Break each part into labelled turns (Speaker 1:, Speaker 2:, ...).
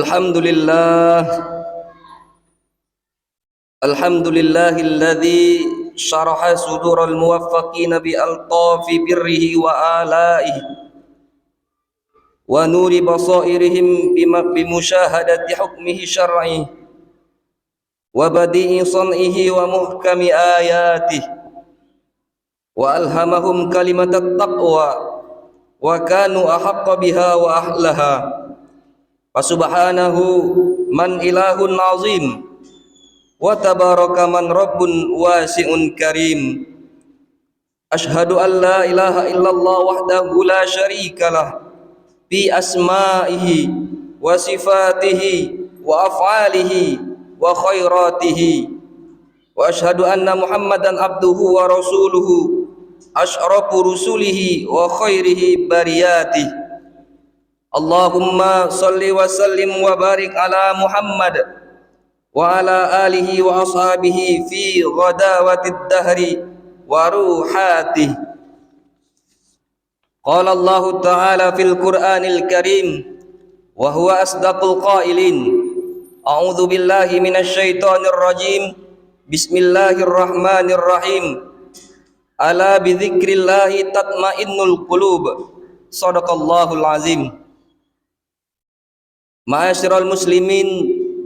Speaker 1: Alhamdulillah, alhamdulillahilladzi syaraha sudural muwaffaqina bi altafi birrihi wa alaihi wa nuri basairihim bimusyahadati hukmihi syar'i wa badi'i san'ihi wa muhkami ayatihi wa alhamahum kalimatat taqwa wa kanu ahaqqa biha wa ahlaha. Fasubhanahu man ilahun azim wa tabaraka man rabbun wasi'un karim. Ashhadu an la ilaha illallah wahdahu la syarikalah fi asma'ihi wa sifatihi wa af'alihi wa khairatihi. Wa ashhadu anna Muhammadan abduhu wa rasuluhu asyrafu rusulihi wa khairihi bariyatihi. Allahumma salli wa sallim wa barik ala Muhammad wa ala alihi wa ashabihi fi ghadawatid dahri wa ruhatihi. Qala Allah ta'ala fil Qur'anil Karim wa huwa asdaqul qailin. A'udzu billahi minasy syaithanir rajim. Bismillahirrahmanirrahim. Ala bi dzikrillahi tatmainnul qulub. Shadaqallahul azim. Ma'asyiral muslimin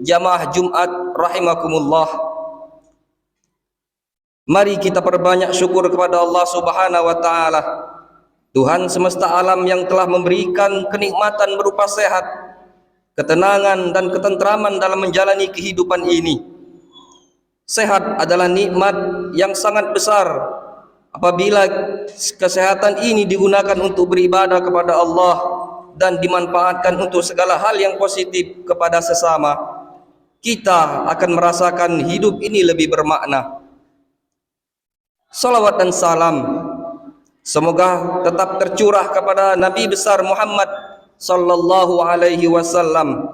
Speaker 1: jamaah Jumat rahimakumullah. Mari kita perbanyak syukur kepada Allah Subhanahu wa taala, Tuhan semesta alam yang telah memberikan kenikmatan berupa sehat, ketenangan dan ketentraman dalam menjalani kehidupan ini. Sehat adalah nikmat yang sangat besar apabila kesehatan ini digunakan untuk beribadah kepada Allah dan dimanfaatkan untuk segala hal yang positif kepada sesama. Kita akan merasakan hidup ini lebih bermakna. Salawat dan salam semoga tetap tercurah kepada Nabi besar Muhammad sallallahu alaihi wasallam.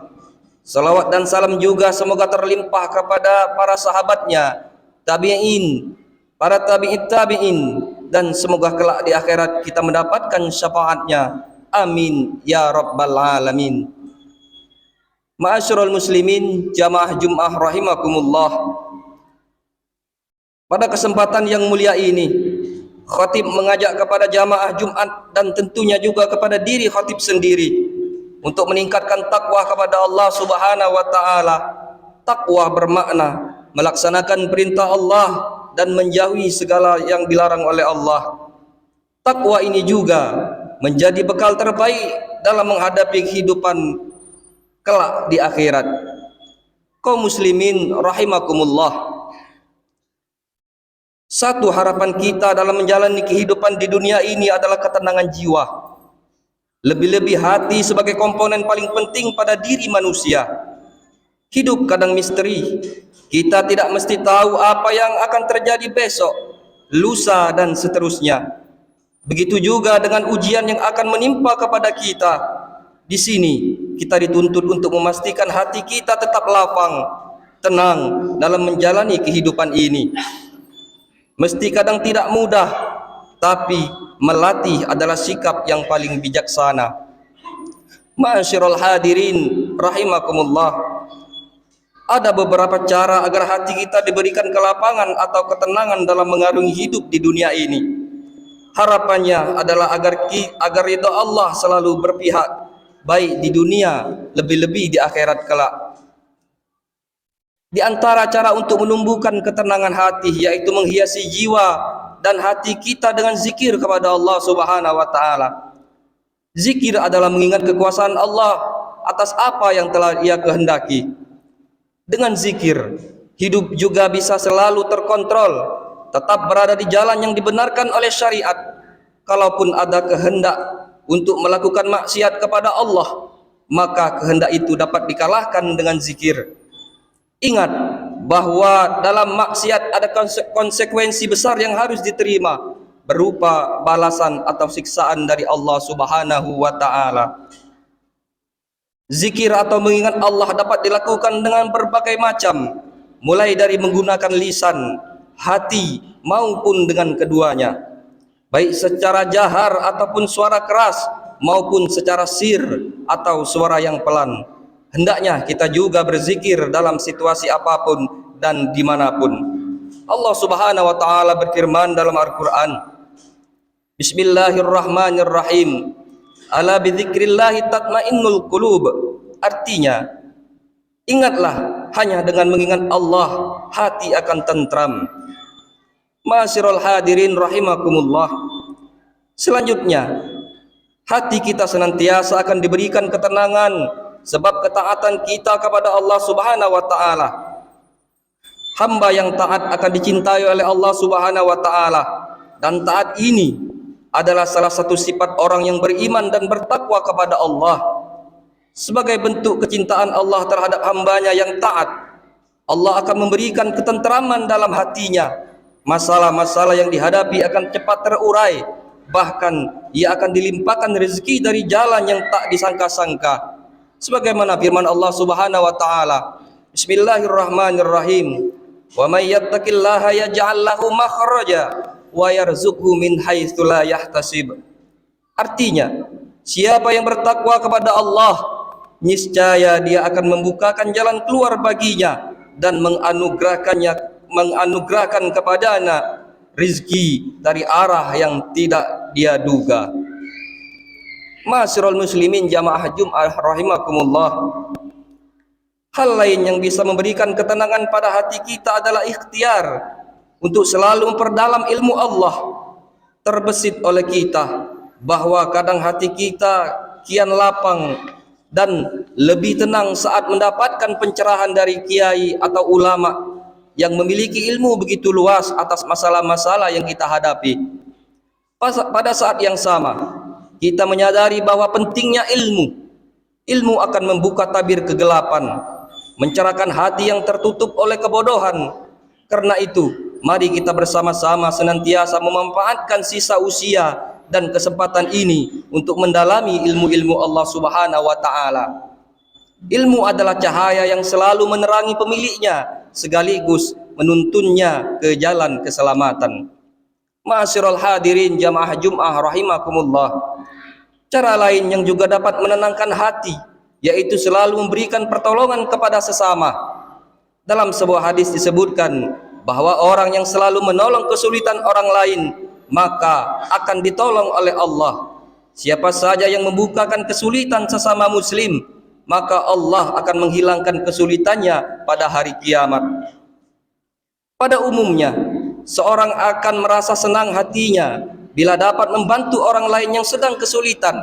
Speaker 1: Salawat dan salam juga semoga terlimpah kepada para sahabatnya, tabi'in, para tabi'in, dan semoga kelak di akhirat kita mendapatkan syafaatnya. Amin ya rabbal alamin. Ma'asyiral muslimin jamaah Jumat rahimakumullah. Pada kesempatan yang mulia ini, khatib mengajak kepada jamaah Jumat dan tentunya juga kepada diri khatib sendiri untuk meningkatkan takwa kepada Allah Subhanahu wa taala. Takwa bermakna melaksanakan perintah Allah dan menjauhi segala yang dilarang oleh Allah. Takwa ini juga menjadi bekal terbaik dalam menghadapi kehidupan kelak di akhirat. Kaum muslimin rahimakumullah. Satu harapan kita dalam menjalani kehidupan di dunia ini adalah ketenangan jiwa. Lebih-lebih hati sebagai komponen paling penting pada diri manusia. Hidup kadang misteri. Kita tidak mesti tahu apa yang akan terjadi besok, lusa dan seterusnya. Begitu juga dengan ujian yang akan menimpa kepada kita. Di sini kita dituntut untuk memastikan hati kita tetap lapang, tenang dalam menjalani kehidupan ini. Mesti kadang tidak mudah, tapi melatih adalah sikap yang paling bijaksana. Ma'asyiral hadirin rahimakumullah. Ada beberapa cara agar hati kita diberikan kelapangan atau ketenangan dalam mengarungi hidup di dunia ini. Harapannya adalah agar ridha Allah selalu berpihak, baik di dunia lebih-lebih di akhirat kelak. Di antara cara untuk menumbuhkan ketenangan hati yaitu menghiasi jiwa dan hati kita dengan zikir kepada Allah Subhanahu wa taala. Zikir adalah mengingat kekuasaan Allah atas apa yang telah Ia kehendaki. Dengan zikir, hidup juga bisa selalu terkontrol, tetap berada di jalan yang dibenarkan oleh syariat. Kalaupun ada kehendak untuk melakukan maksiat kepada Allah, maka kehendak itu dapat dikalahkan dengan zikir. Ingat bahwa dalam maksiat ada konsekuensi besar yang harus diterima, berupa balasan atau siksaan dari Allah Subhanahu wa taala. Zikir atau mengingat Allah dapat dilakukan dengan berbagai macam, mulai dari menggunakan lisan, hati maupun dengan keduanya, baik secara jahar ataupun suara keras, maupun secara sir atau suara yang pelan. hendaknya kita juga berzikir dalam situasi apapun dan dimanapun. Allah Subhanahu wa Ta'ala berfirman dalam Al-Quran, Bismillahirrahmanirrahim, ala bidzikrillahi tatmainnul qulub. Artinya, ingatlah, hanya dengan mengingat Allah hati akan tentram. Ma'asyiral hadirin rahimakumullah. Selanjutnya, hati kita senantiasa akan diberikan ketenangan sebab ketaatan kita kepada Allah Subhanahu wa Ta'ala. Hamba yang taat akan dicintai oleh Allah Subhanahu wa Ta'ala, dan taat ini adalah salah satu sifat orang yang beriman dan bertakwa kepada Allah. Sebagai bentuk kecintaan Allah terhadap hambanya yang taat, Allah akan memberikan ketenteraman dalam hatinya. Masalah-masalah yang dihadapi akan cepat terurai, bahkan ia akan dilimpahkan rezeki dari jalan yang tak disangka-sangka. Sebagaimana firman Allah Subhanahu wa Ta'ala, Bismillahirrahmanirrahim, wa may yattaqillaha yaj'al lahu makhraja wa yarzuqhu min haitsu la yahtasib. Artinya, siapa yang bertakwa kepada Allah, niscaya dia akan membukakan jalan keluar baginya dan menganugerahkan kepadanya rizki dari arah yang tidak dia duga. Ma'asyiral muslimin jamaah Jum'ah rahimakumullah. Hal lain yang bisa memberikan ketenangan pada hati kita adalah ikhtiar untuk selalu memperdalam ilmu Allah. Terbesit oleh kita bahwa kadang hati kita kian lapang dan lebih tenang saat mendapatkan pencerahan dari kiai atau ulama yang memiliki ilmu begitu luas atas masalah-masalah yang kita hadapi. Pada saat yang sama, kita menyadari bahwa pentingnya ilmu. Ilmu akan membuka tabir kegelapan, mencerahkan hati yang tertutup oleh kebodohan. Karena itu, mari kita bersama-sama senantiasa memanfaatkan sisa usia dan kesempatan ini untuk mendalami ilmu-ilmu Allah Subhanahu wa Ta'ala. Ilmu adalah cahaya yang selalu menerangi pemiliknya, sekaligus menuntunnya ke jalan keselamatan. Ma'asyiral hadirin jamaah Jum'ah rahimakumullah. Cara lain yang juga dapat menenangkan hati, yaitu selalu memberikan pertolongan kepada sesama. Dalam sebuah hadis disebutkan bahwa orang yang selalu menolong kesulitan orang lain, maka akan ditolong oleh Allah. Siapa saja yang membukakan kesulitan sesama muslim, maka Allah akan menghilangkan kesulitannya pada hari kiamat. Pada umumnya, seorang akan merasa senang hatinya bila dapat membantu orang lain yang sedang kesulitan.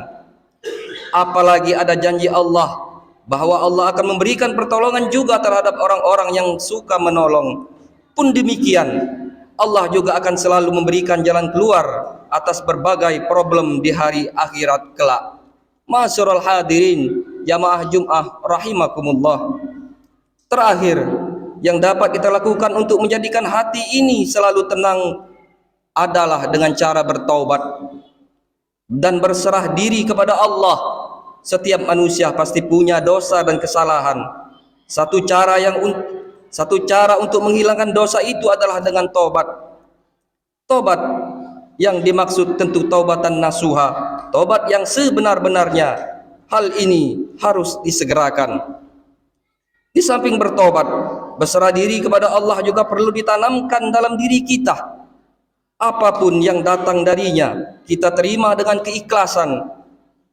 Speaker 1: Apalagi ada janji Allah bahwa Allah akan memberikan pertolongan juga terhadap orang-orang yang suka menolong. Pun demikian, Allah juga akan selalu memberikan jalan keluar atas berbagai problem di hari akhirat kelak. Ma'asyiral hadirin jamaah Jum'ah rahimakumullah. Terakhir, yang dapat kita lakukan untuk menjadikan hati ini selalu tenang adalah dengan cara bertaubat dan berserah diri kepada Allah. Setiap manusia pasti punya dosa dan kesalahan. Satu cara untuk menghilangkan dosa itu adalah dengan taubat. Taubat yang dimaksud tentu taubatan nasuha, taubat yang sebenar-benarnya. Hal ini harus disegerakan. Di samping bertobat, berserah diri kepada Allah juga perlu ditanamkan dalam diri kita. Apapun yang datang darinya, kita terima dengan keikhlasan.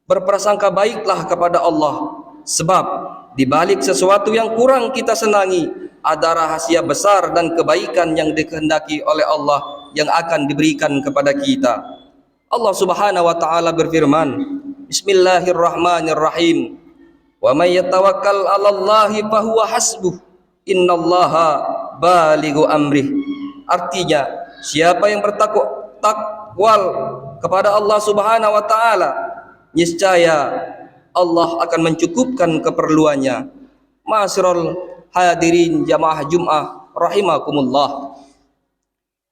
Speaker 1: Berprasangka baiklah kepada Allah, sebab di balik sesuatu yang kurang kita senangi, ada rahasia besar dan kebaikan yang dikehendaki oleh Allah yang akan diberikan kepada kita. Allah Subhanahu wa Ta'ala berfirman, Bismillahirrahmanirrahim. Wa may yatawakkal 'alallahi fahuwa hasbuh, innallaha balighu amrih. Artinya, siapa yang bertakwal kepada Allah Subhanahu wa Ta'ala, niscaya Allah akan mencukupkan keperluannya. Ma'asyiral hadirin jamaah Jum'ah rahimakumullah.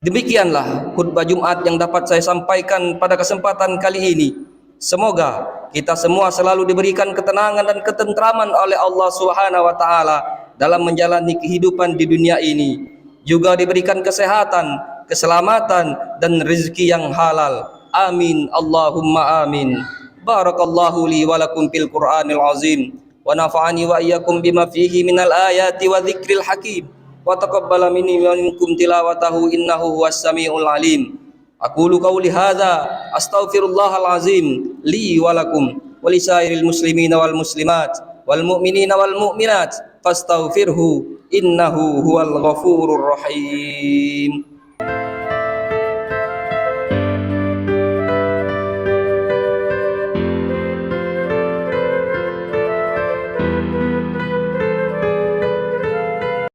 Speaker 1: Demikianlah khutbah Jumat yang dapat saya sampaikan pada kesempatan kali ini. Semoga kita semua selalu diberikan ketenangan dan ketentraman oleh Allah Subhanahu wa Ta'ala dalam menjalani kehidupan di dunia ini. Juga diberikan kesehatan, keselamatan dan rezeki yang halal. Amin Allahumma amin. Barakallahu li wa lakum fil Qur'anil azim wa nafa'ani wa iyyakum bima fihi minal ayati wa dzikril hakim wa taqabbala minni wa minkum tilawatahu innahu huwas samiul alim. Aqulu qawli hadza astaghfirullahal azim li wa lakum wa lisairil muslimina wal muslimat wal mu'minina wal mu'minat fastaghfirhu innahu huwal ghafurur rahim.